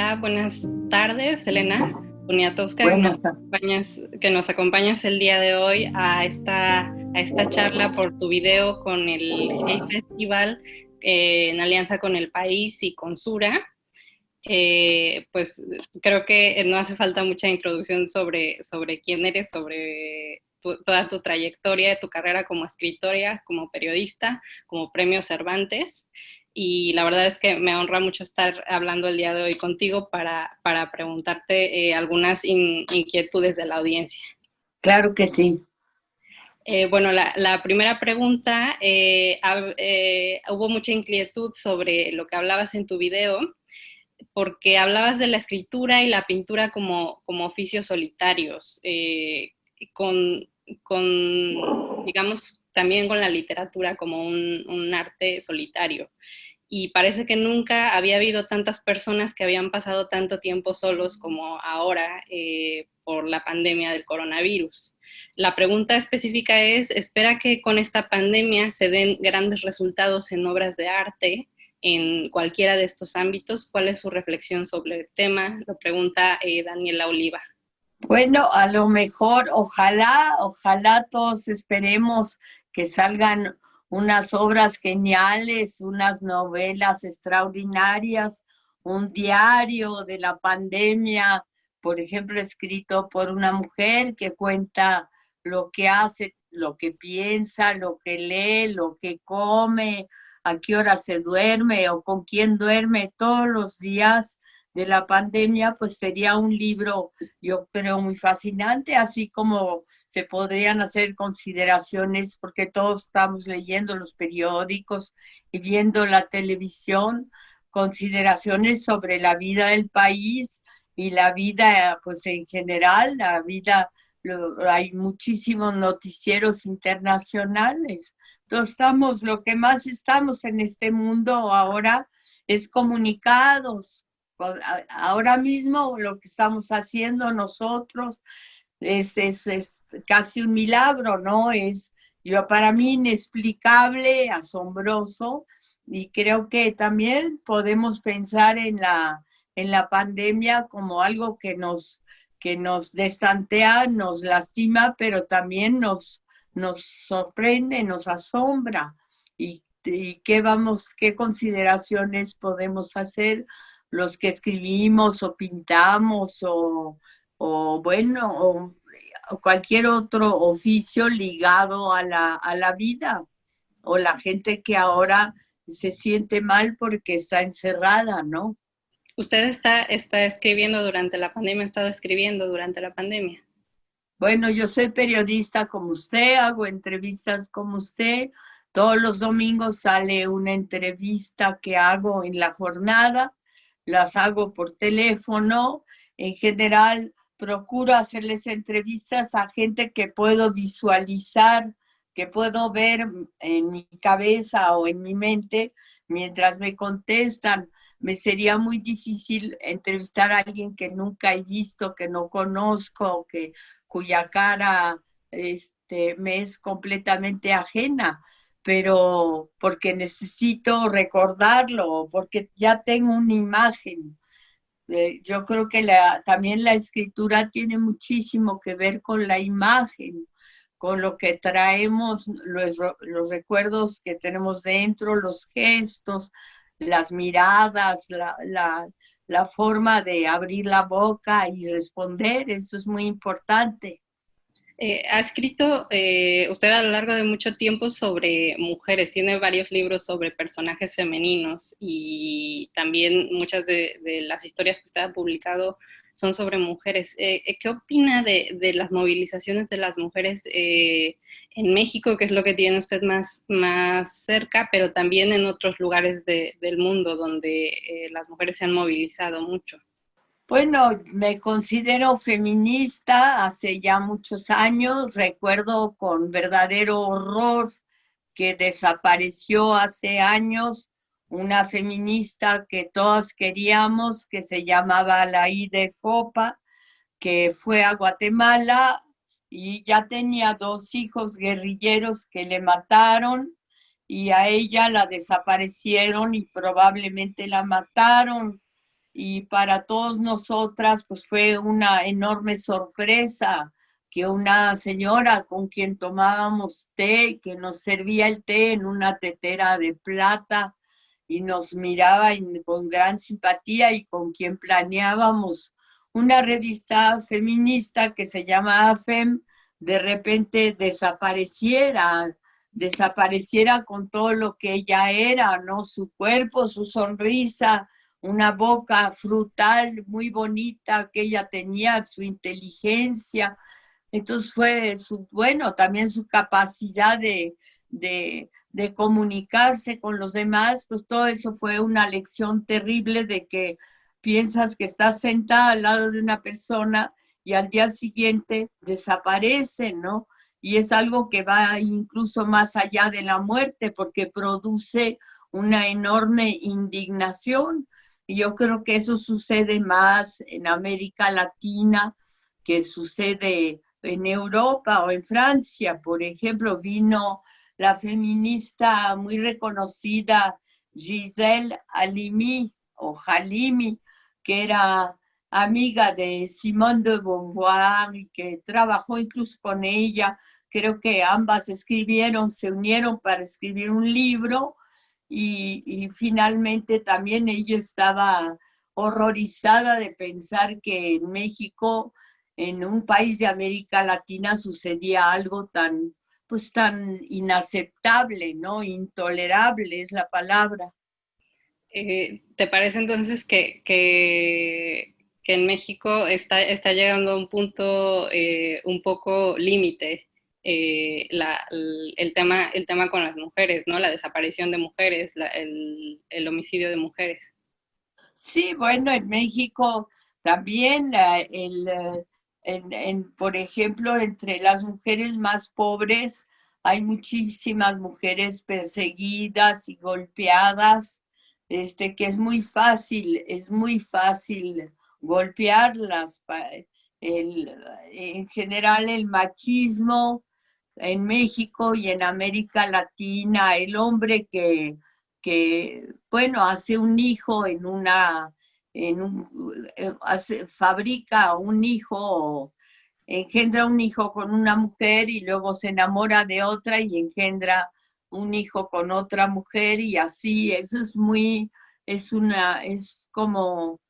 Hola, buenas tardes, Elena Poniatowska, Buenas tardes. que nos acompañas el día de hoy a esta charla por tu video con el Hey Festival en alianza con El País y con Sura. Pues creo que no hace falta mucha introducción sobre quién eres, sobre toda tu trayectoria, tu carrera como escritora, como periodista, como Premio Cervantes. Y la verdad es que me honra mucho estar hablando el día de hoy contigo para preguntarte algunas inquietudes de la audiencia. Claro que sí. Bueno, la primera pregunta, hubo mucha inquietud sobre lo que hablabas en tu video, porque hablabas de la escritura y la pintura como oficios solitarios, con, digamos, también con la literatura como un arte solitario. Y parece que nunca había habido tantas personas que habían pasado tanto tiempo solos como ahora por la pandemia del coronavirus. La pregunta específica es, ¿espera que con esta pandemia se den grandes resultados en obras de arte en cualquiera de estos ámbitos? ¿Cuál es su reflexión sobre el tema? Lo pregunta Daniela Oliva. Bueno, a lo mejor, ojalá todos esperemos que salgan unas obras geniales, unas novelas extraordinarias, un diario de la pandemia, por ejemplo, escrito por una mujer que cuenta lo que hace, lo que piensa, lo que lee, lo que come, a qué hora se duerme o con quién duerme todos los días de la pandemia, pues sería un libro, yo creo, muy fascinante, así como se podrían hacer consideraciones, porque todos estamos leyendo los periódicos y viendo la televisión, consideraciones sobre la vida del país y la vida, pues en general, la vida, hay muchísimos noticieros internacionales. Entonces lo que más estamos en este mundo ahora es comunicados. Ahora mismo lo que estamos haciendo nosotros es casi un milagro, ¿no? Para mí inexplicable, asombroso, y creo que también podemos pensar en la pandemia como algo que nos destantea, nos lastima, pero también nos sorprende, nos asombra. Y qué consideraciones podemos hacer los que escribimos o pintamos o bueno, o cualquier otro oficio ligado a la vida, o la gente que ahora se siente mal porque está encerrada, ¿no? ¿Usted está escribiendo durante la pandemia, ha estado escribiendo durante la pandemia? Bueno, yo soy periodista como usted, hago entrevistas como usted. Todos los domingos sale una entrevista que hago en la jornada, las hago por teléfono. En general, procuro hacerles entrevistas a gente que puedo visualizar, que puedo ver en mi cabeza o en mi mente mientras me contestan. Me sería muy difícil entrevistar a alguien que nunca he visto, que no conozco, cuya cara me es completamente ajena, pero porque necesito recordarlo, porque ya tengo una imagen. Yo creo que también la escritura tiene muchísimo que ver con la imagen, con lo que traemos, los recuerdos que tenemos dentro, los gestos, las miradas, la forma de abrir la boca y responder. Eso es muy importante. Ha escrito usted a lo largo de mucho tiempo sobre mujeres, tiene varios libros sobre personajes femeninos y también muchas de las historias que usted ha publicado son sobre mujeres. ¿Qué opina de las movilizaciones de las mujeres en México, que es lo que tiene usted más cerca, pero también en otros lugares del mundo donde las mujeres se han movilizado mucho? Bueno, me considero feminista hace ya muchos años. Recuerdo con verdadero horror que desapareció hace años una feminista que todas queríamos, que se llamaba Alaíde Copa, que fue a Guatemala y ya tenía dos hijos guerrilleros que le mataron y a ella la desaparecieron y probablemente la mataron y para todos nosotras pues fue una enorme sorpresa que una señora con quien tomábamos té, que nos servía el té en una tetera de plata y nos miraba con gran simpatía y con quien planeábamos una revista feminista que se llama AFEM, de repente desapareciera con todo lo que ella era, ¿no? Su cuerpo, su sonrisa, una boca frutal muy bonita que ella tenía, su inteligencia. Entonces fue bueno, también su capacidad de comunicarse con los demás, pues todo eso fue una lección terrible de que piensas que estás sentada al lado de una persona y al día siguiente desaparece, ¿no? Y es algo que va incluso más allá de la muerte porque produce una enorme indignación. Y yo creo que eso sucede más en América Latina que sucede en Europa o en Francia. Por ejemplo, vino la feminista muy reconocida Gisèle Halimi o Halimi, que era amiga de Simone de Beauvoir y que trabajó incluso con ella. Creo que ambas se unieron para escribir un libro y finalmente también ella estaba horrorizada de pensar que en México, en un país de América Latina, sucedía algo pues tan inaceptable, ¿no? Intolerable es la palabra. ¿Te parece entonces que en México está llegando a un punto un poco límite el tema con las mujeres, ¿no? La desaparición de mujeres, el homicidio de mujeres. Sí, bueno, en México también, por ejemplo, entre las mujeres más pobres hay muchísimas mujeres perseguidas y golpeadas, que es muy fácil golpearlas. En general, el machismo en México y en América Latina, el hombre bueno, hace un hijo fabrica un hijo, engendra un hijo con una mujer y luego se enamora de otra y engendra un hijo con otra mujer y así, eso es como,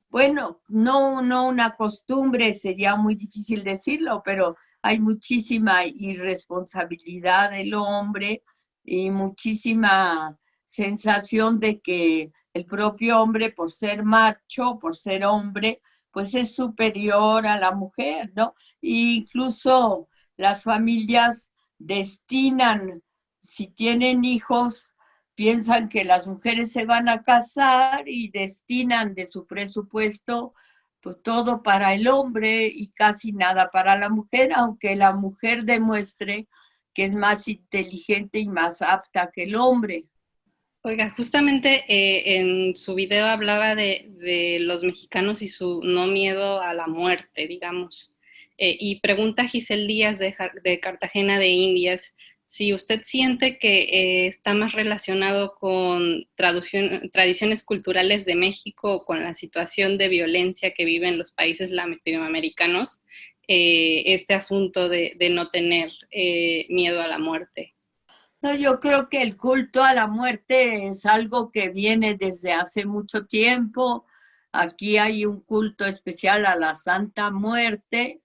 bueno, no una costumbre, sería muy difícil decirlo, pero hay muchísima irresponsabilidad del hombre y muchísima sensación de que el propio hombre, por ser macho, por ser hombre, pues es superior a la mujer, ¿no? E incluso las familias destinan, si tienen hijos, piensan que las mujeres se van a casar y destinan de su presupuesto pues todo para el hombre y casi nada para la mujer, aunque la mujer demuestre que es más inteligente y más apta que el hombre. Oiga, justamente en su video hablaba de los mexicanos y su no miedo a la muerte, digamos. Y pregunta a Giselle Díaz de Cartagena de Indias si usted siente que está más relacionado con tradiciones culturales de México o con la situación de violencia que viven los países latinoamericanos, este asunto de no tener miedo a la muerte. No, yo creo que el culto a la muerte es algo que viene desde hace mucho tiempo. Aquí hay un culto especial a la Santa Muerte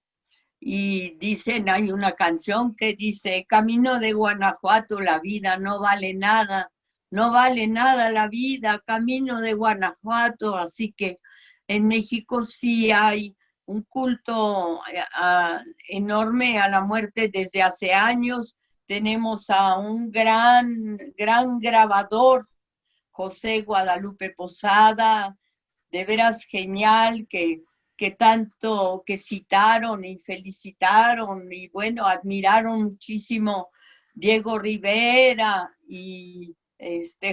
y dicen, hay una canción que dice, Camino de Guanajuato, la vida no vale nada, no vale nada la vida, Camino de Guanajuato. Así que en México sí hay un culto enorme a la muerte desde hace años. Tenemos a un gran grabador, José Guadalupe Posada, de veras genial, que tanto que citaron y felicitaron y bueno, admiraron muchísimo Diego Rivera y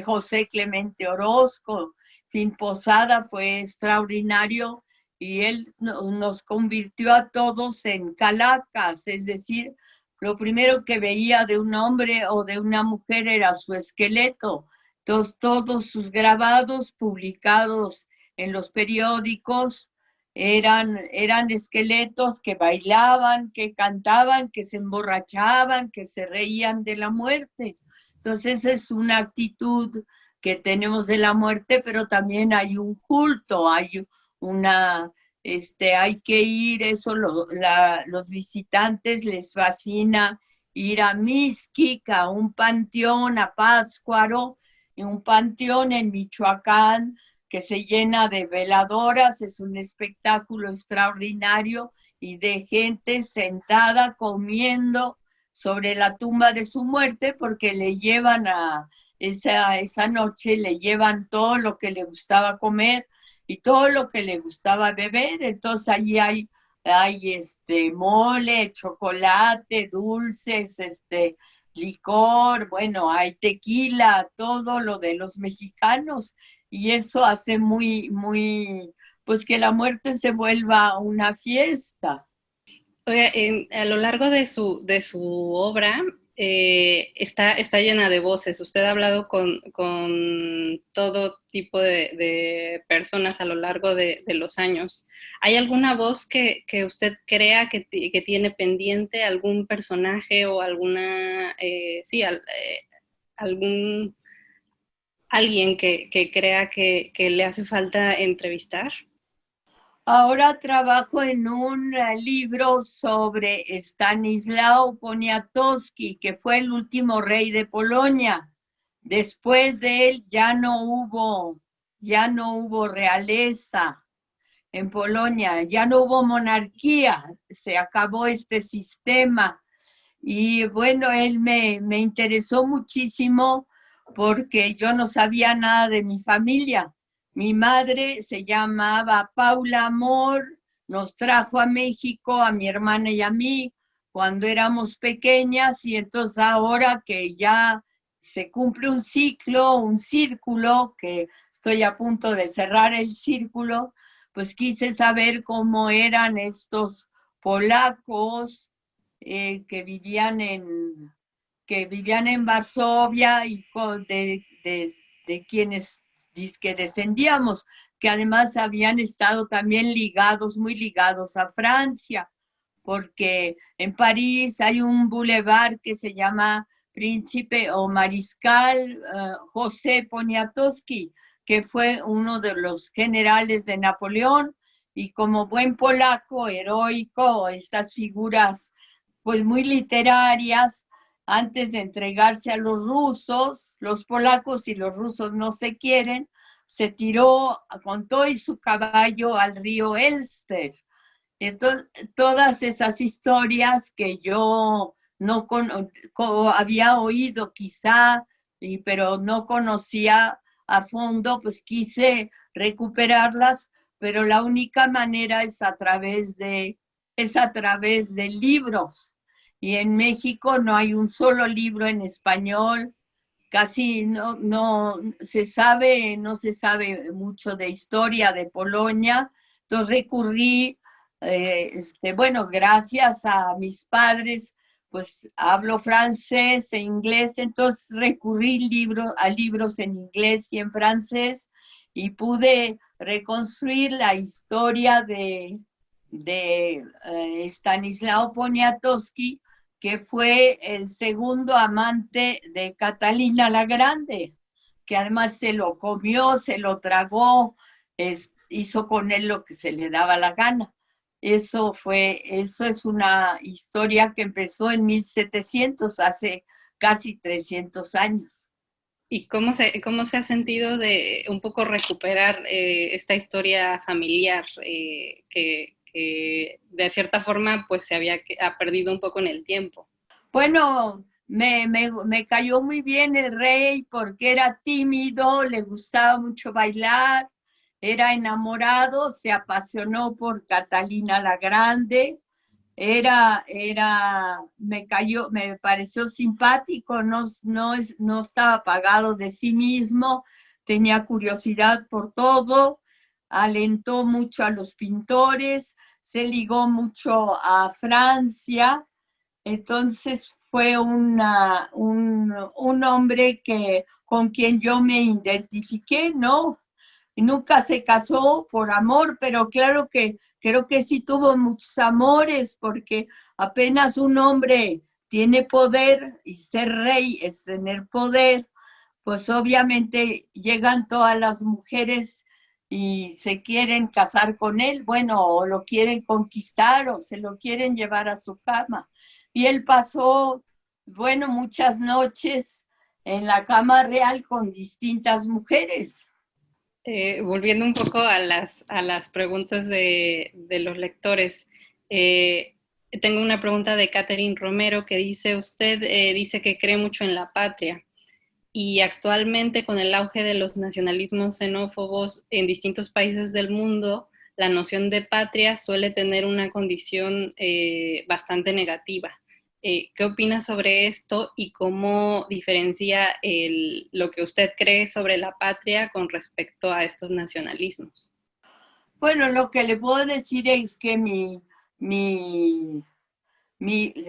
José Clemente Orozco. Fin, Posada fue extraordinario y él nos convirtió a todos en calacas, es decir, lo primero que veía de un hombre o de una mujer era su esqueleto. Entonces, todos sus grabados publicados en los periódicos, eran esqueletos que bailaban, que cantaban, que se emborrachaban, que se reían de la muerte. Entonces es una actitud que tenemos de la muerte, pero también hay un culto, hay hay que ir, eso los visitantes les fascina ir a Mixquic, a un panteón, a Pátzcuaro, un panteón en Michoacán que se llena de veladoras, es un espectáculo extraordinario y de gente sentada comiendo sobre la tumba de su muerte porque le llevan esa noche, le llevan todo lo que le gustaba comer y todo lo que le gustaba beber. Entonces allí hay mole, chocolate, dulces, licor, bueno, hay tequila, todo lo de los mexicanos, y eso hace pues que la muerte se vuelva una fiesta. Oiga, a lo largo de su obra está llena de voces. Usted ha hablado con todo tipo de personas a lo largo de los años. ¿Hay alguna voz que usted crea que tiene pendiente, algún personaje o algún alguien que crea que le hace falta entrevistar? Ahora trabajo en un libro sobre Stanislao Poniatowski, que fue el último rey de Polonia. Después de él ya no hubo realeza en Polonia, ya no hubo monarquía, se acabó este sistema. Y bueno, él me interesó muchísimo porque yo no sabía nada de mi familia. Mi madre se llamaba Paula Amor, nos trajo a México, a mi hermana y a mí, cuando éramos pequeñas, y entonces ahora que ya se cumple un círculo, que estoy a punto de cerrar el círculo, pues quise saber cómo eran estos polacos que vivían en Varsovia y de quienes que descendíamos, que además habían estado también muy ligados a Francia, porque en París hay un bulevar que se llama Príncipe o Mariscal José Poniatowski, que fue uno de los generales de Napoleón, y como buen polaco, heroico, esas figuras pues muy literarias, antes de entregarse a los rusos, los polacos y los rusos no se quieren, se tiró con todo y su caballo al río Elster. Entonces, todas esas historias que yo no había oído quizá, pero no conocía a fondo, pues quise recuperarlas, pero la única manera es a través de libros. Y en México no hay un solo libro en español, casi no se sabe mucho de historia de Polonia. Entonces recurrí, bueno, gracias a mis padres, pues hablo francés e inglés, entonces recurrí a libros en inglés y en francés y pude reconstruir la historia de Stanislao Poniatowski, que fue el segundo amante de Catalina la Grande, que además se lo comió, se lo tragó, hizo con él lo que se le daba la gana. Eso es una historia que empezó en 1700, hace casi 300 años. ¿Y cómo se ha sentido de un poco recuperar esta historia familiar que de cierta forma pues ha perdido un poco en el tiempo? Bueno, me cayó muy bien el rey porque era tímido, le gustaba mucho bailar, era enamorado, se apasionó por Catalina la Grande, me pareció simpático, no estaba apagado de sí mismo, tenía curiosidad por todo, alentó mucho a los pintores, se ligó mucho a Francia. Entonces fue un hombre con quien yo me identifiqué, ¿no? y nunca se casó por amor, pero claro que creo que sí tuvo muchos amores, porque apenas un hombre tiene poder, y ser rey es tener poder, pues obviamente llegan todas las mujeres y se quieren casar con él, bueno, o lo quieren conquistar o se lo quieren llevar a su cama. Y él pasó, bueno, muchas noches en la cama real con distintas mujeres. Volviendo un poco a las preguntas de los lectores, tengo una pregunta de Catherine Romero que dice, usted dice que cree mucho en la patria y actualmente con el auge de los nacionalismos xenófobos en distintos países del mundo, la noción de patria suele tener una condición bastante negativa. ¿Qué opina sobre esto y cómo diferencia lo que usted cree sobre la patria con respecto a estos nacionalismos? Bueno, lo que le puedo decir es que mi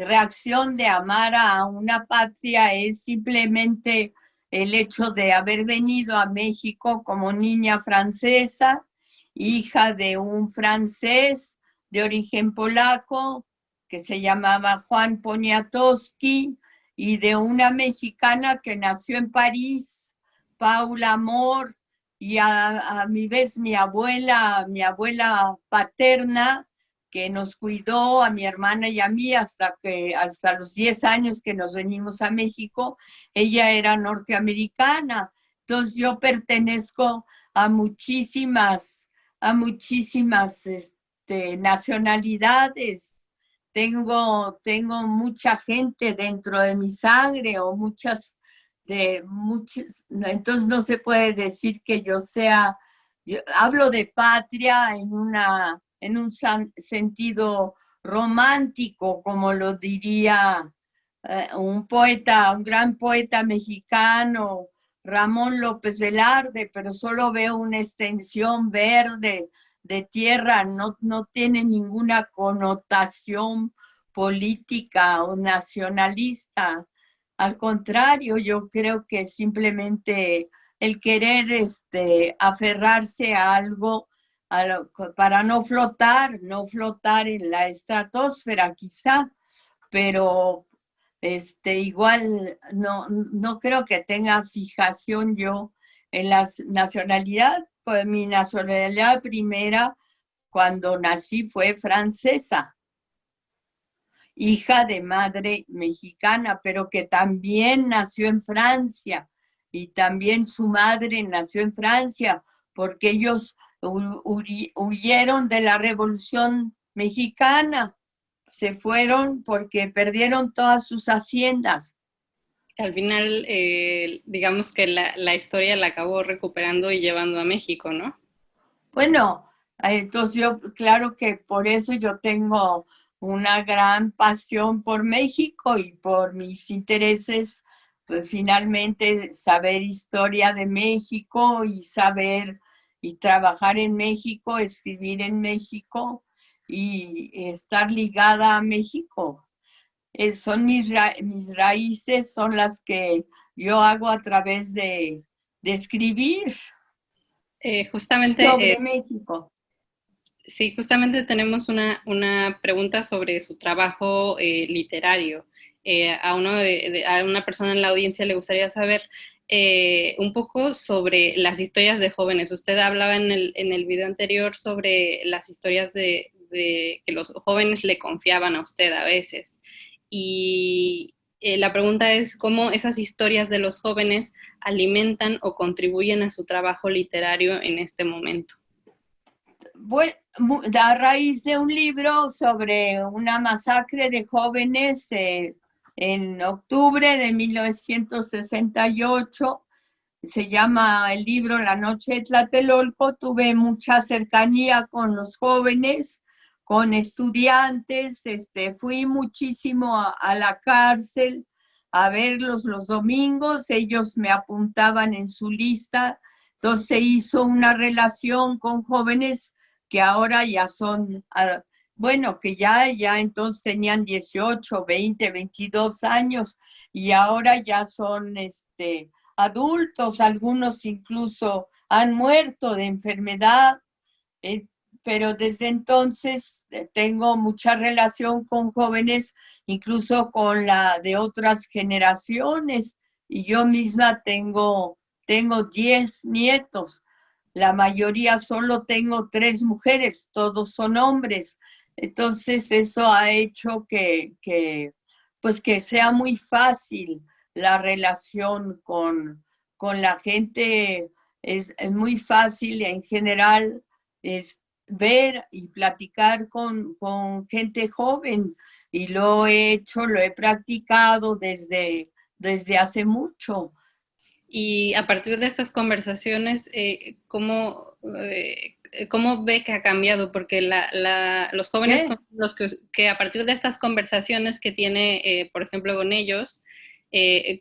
reacción de amar a una patria es simplemente el hecho de haber venido a México como niña francesa, hija de un francés de origen polaco que se llamaba Juan Poniatowski y de una mexicana que nació en París, Paula Amor, y a mi vez mi abuela paterna, que nos cuidó a mi hermana y a mí hasta los 10 años que nos venimos a México, ella era norteamericana. Entonces yo pertenezco a muchísimas nacionalidades. Tengo mucha gente dentro de mi sangre o entonces no se puede decir que yo hablo de patria en un sentido romántico, como lo diría un gran poeta mexicano, Ramón López Velarde, pero solo veo una extensión verde de tierra, no tiene ninguna connotación política o nacionalista. Al contrario, yo creo que simplemente el querer aferrarse a algo para no flotar en la estratosfera quizá, pero igual no creo que tenga fijación yo en la nacionalidad. Pues mi nacionalidad primera cuando nací fue francesa, hija de madre mexicana, pero que también nació en Francia y también su madre nació en Francia, porque ellos huyeron de la Revolución Mexicana, se fueron porque perdieron todas sus haciendas. Al final, digamos que la historia la acabó recuperando y llevando a México, ¿no? Bueno, entonces claro que por eso yo tengo una gran pasión por México y por mis intereses, pues finalmente saber historia de México y y trabajar en México, escribir en México y estar ligada a México. Son mis raíces, son las que yo hago a través de escribir Justamente, sobre México. sí, justamente tenemos una pregunta sobre su trabajo literario. A una persona en la audiencia le gustaría saber un poco sobre las historias de jóvenes. Usted hablaba en el video anterior sobre las historias de que los jóvenes le confiaban a usted a veces. Y la pregunta es cómo esas historias de los jóvenes alimentan o contribuyen a su trabajo literario en este momento. Bueno, a raíz de un libro sobre una masacre de jóvenes en octubre de 1968, se llama el libro La Noche de Tlatelolco, tuve mucha cercanía con los jóvenes, con estudiantes, fui muchísimo a la cárcel a verlos los domingos, ellos me apuntaban en su lista, entonces se hizo una relación con jóvenes que ahora ya son, bueno, que ya entonces tenían 18, 20, 22 años y ahora ya son adultos, algunos incluso han muerto de enfermedad, pero desde entonces tengo mucha relación con jóvenes, incluso con la de otras generaciones, y yo misma tengo 10 nietos. La mayoría solo tengo 3 mujeres, todos son hombres. Entonces eso ha hecho pues que sea muy fácil la relación con la gente. Es muy fácil en general ver y platicar con gente joven, y lo he hecho, lo he practicado desde hace mucho. Y a partir de estas conversaciones, ¿cómo ve que ha cambiado? Porque los jóvenes ¿Qué? con los que a partir de estas conversaciones que tiene, por ejemplo, con ellos,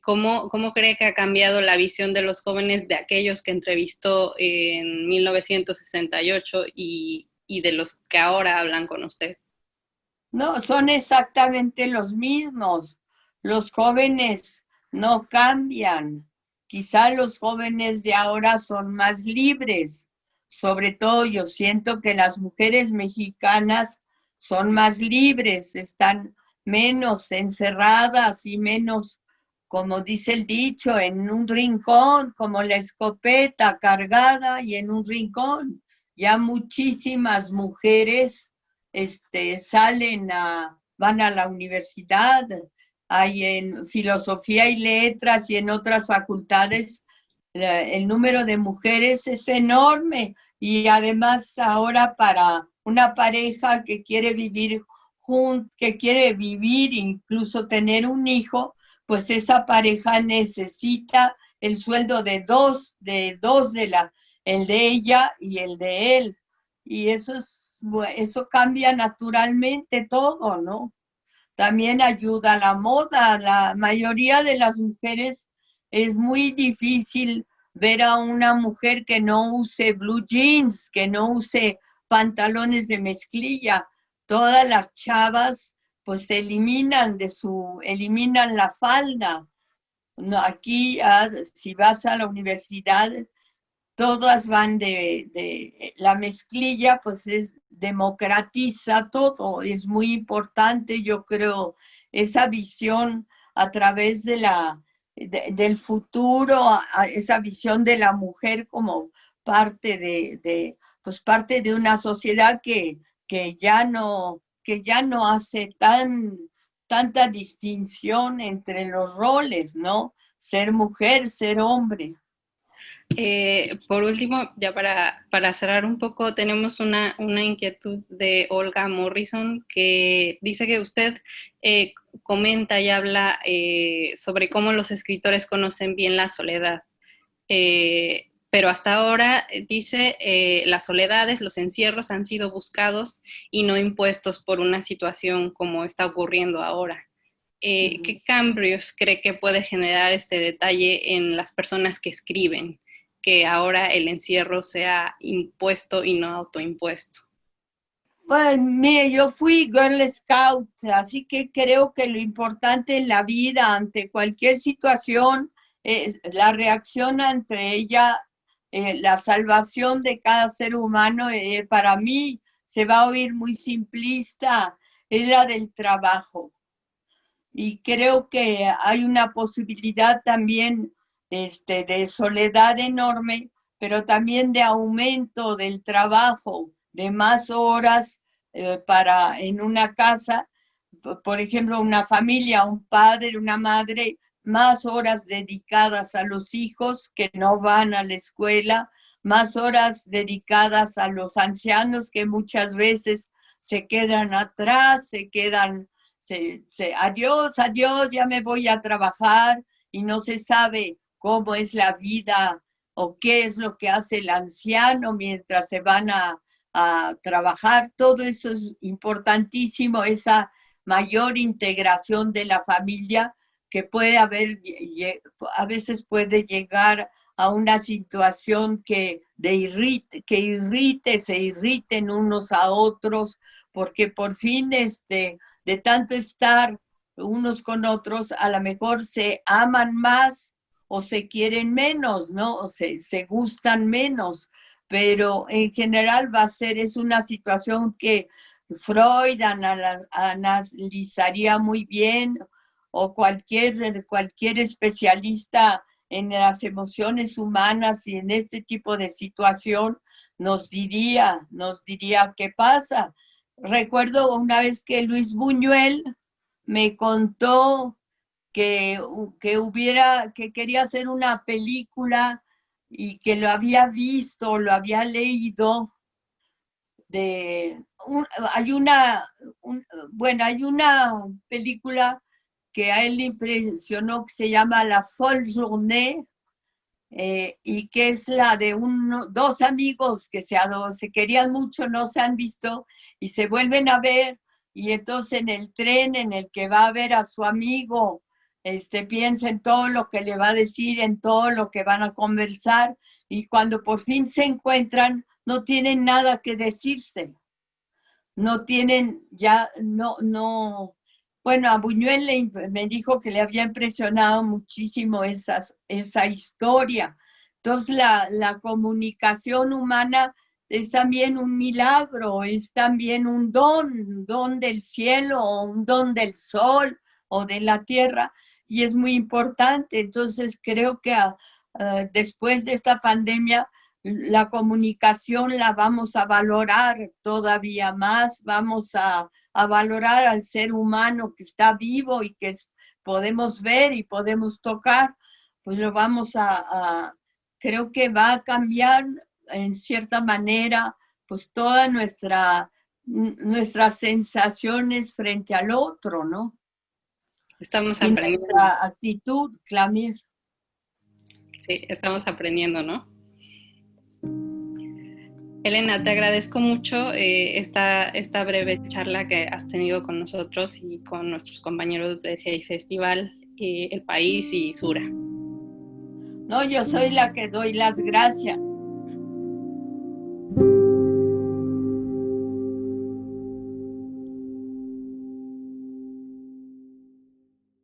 ¿cómo cree que ha cambiado la visión de los jóvenes de aquellos que entrevistó en 1968 y de los que ahora hablan con usted? No, son exactamente los mismos. Los jóvenes no cambian. Quizá los jóvenes de ahora son más libres. Sobre todo yo siento que las mujeres mexicanas son más libres, están menos encerradas y menos, como dice el dicho, en un rincón, como la escopeta cargada y en un rincón. Ya muchísimas mujeres van a la universidad, hay en filosofía y letras y en otras facultades, el número de mujeres es enorme, y además ahora para una pareja que quiere vivir que quiere vivir, incluso tener un hijo, pues esa pareja necesita el sueldo de dos, el de ella y el de él. Y eso cambia naturalmente todo, ¿no? También ayuda a la moda. La mayoría de las mujeres es muy difícil ver a una mujer que no use blue jeans, que no use pantalones de mezclilla. Todas las chavas pues eliminan la falda. No, aquí, si vas a la universidad, todas van de la mezclilla, pues democratiza todo, es muy importante, yo creo, esa visión a través del futuro, esa visión de la mujer como parte pues parte de una sociedad que ya no hace tanta distinción entre los roles, ¿no? Ser mujer, ser hombre. Por último, ya para cerrar un poco, tenemos una inquietud de Olga Morrison que dice que usted comenta y habla sobre cómo los escritores conocen bien la soledad. Pero hasta ahora, dice, las soledades, los encierros han sido buscados y no impuestos por una situación como está ocurriendo ahora. ¿Qué cambios cree que puede generar este detalle en las personas que escriben, que ahora el encierro sea impuesto y no autoimpuesto? Bueno, mire, yo fui Girl Scout, así que creo que lo importante en la vida ante cualquier situación es la reacción ante ella, la salvación de cada ser humano. Para mí se va a oír muy simplista, es la del trabajo. Y creo que hay una posibilidad también de soledad enorme, pero también de aumento del trabajo, de más horas en una casa, por ejemplo, una familia, un padre, una madre, más horas dedicadas a los hijos que no van a la escuela, más horas dedicadas a los ancianos que muchas veces se quedan atrás, adiós, adiós, ya me voy a trabajar, y no se sabe cómo es la vida o qué es lo que hace el anciano mientras se van a trabajar. Todo eso es importantísimo, esa mayor integración de la familia que puede haber, a veces puede llegar a una situación que se irriten unos a otros, porque por fin de tanto estar unos con otros, a lo mejor se aman más o se quieren menos, ¿no? O se gustan menos, pero en general es una situación que Freud analizaría muy bien, o cualquier especialista en las emociones humanas y en este tipo de situación nos diría qué pasa. Recuerdo una vez que Luis Buñuel me contó que quería hacer una película y que lo había visto, lo había leído hay una película que a él le impresionó que se llama La Folle Journée, y que es la de dos amigos que se querían mucho, no se han visto y se vuelven a ver, y entonces en el tren en el que va a ver a su amigo, piensa en todo lo que le va a decir, en todo lo que van a conversar, y cuando por fin se encuentran no tienen nada que decirse. No tienen bueno, a Buñuel me dijo que le había impresionado muchísimo esa historia. Entonces la comunicación humana es también un milagro, es también un don del cielo, o un don del sol o de la tierra, y es muy importante. Entonces creo que después de esta pandemia, la comunicación la vamos a valorar todavía más, vamos a valorar al ser humano que está vivo y que podemos ver y podemos tocar, pues lo creo que va a cambiar en cierta manera, pues todas nuestras sensaciones frente al otro, ¿no? Estamos Y aprendiendo. nuestra actitud, Clamir. Sí, estamos aprendiendo, ¿no? Elena, te agradezco mucho esta breve charla que has tenido con nosotros y con nuestros compañeros del Hey Festival, El País y Sura. No, yo soy la que doy las gracias.